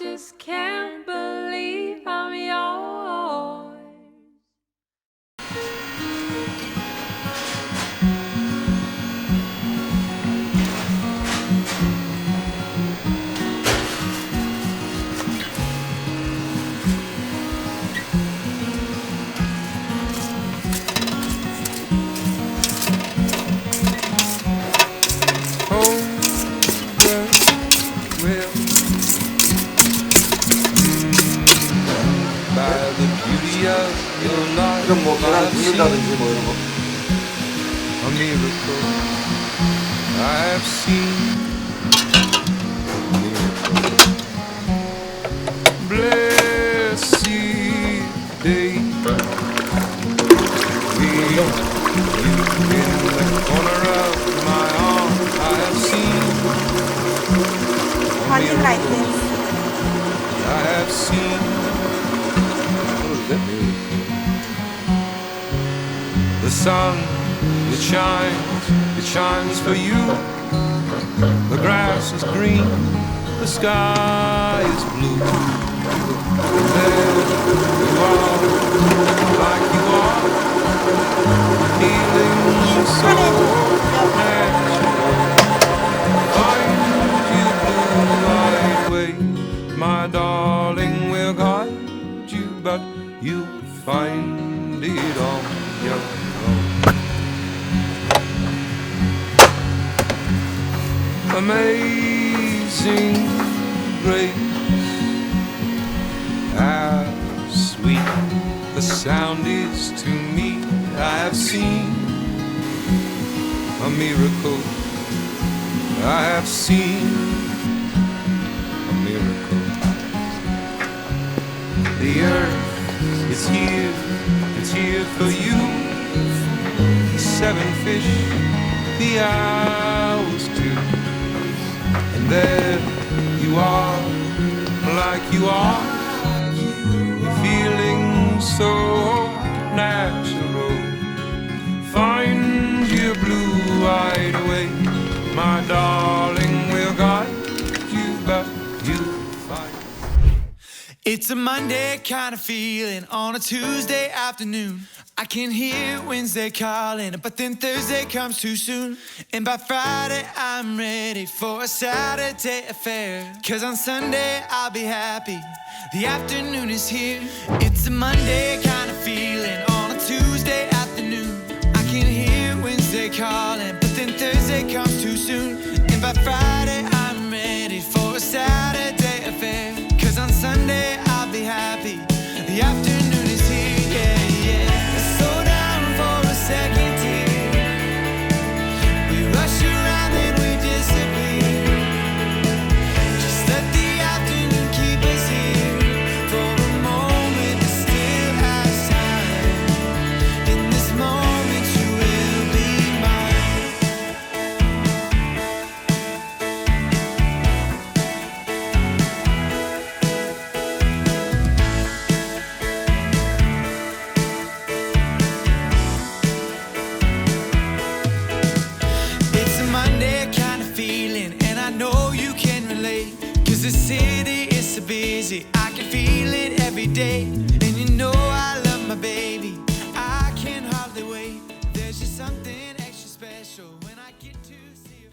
just can't believe I'm yours. 좀 뭐 계란 굽는다든지 뭐 이런 거. A miracle I've seen. A miracle. Blessed day. You in the corner of my arm I have seen. How do you like this? I have seen. The sun, it shines for you. The grass is green, the sky is blue. And there you are, like you are, feeling so natural. Find you blue right way, my darling, will guide you, but you find it on your own. Amazing grace, how sweet the sound is to me. I have seen a miracle. I have seen a miracle. The earth is here, it's here for you. The 7 fish, the hours too. And there you are, like you are, feeling so natural. Find your blue-eyed way, my darling, will guide you, but you find. It's a Monday kind of feeling on a Tuesday afternoon. I can hear Wednesday calling, but then Thursday comes too soon. And by Friday I'm ready for a Saturday affair. 'Cause on Sunday I'll be happy, the afternoon is here. It's a Monday kind of feeling on a Tuesday afternoon. I can hear Wednesday calling, but then Thursday comes too soon. And by Friday I'm ready for a Saturday affair. 'Cause on Sunday I'll be happy, the afternoon is here, yeah, yeah. Slow down for a second here. We rush around and we disappear. Just let the afternoon keep us here for a moment that still has time. In this moment you will be mine. It's a Monday kind of feeling, and I know you can relate. 'Cause the city is so busy, I can feel it every day. And you know I love my baby, I can hardly wait. There's just something extra special when I get to see her.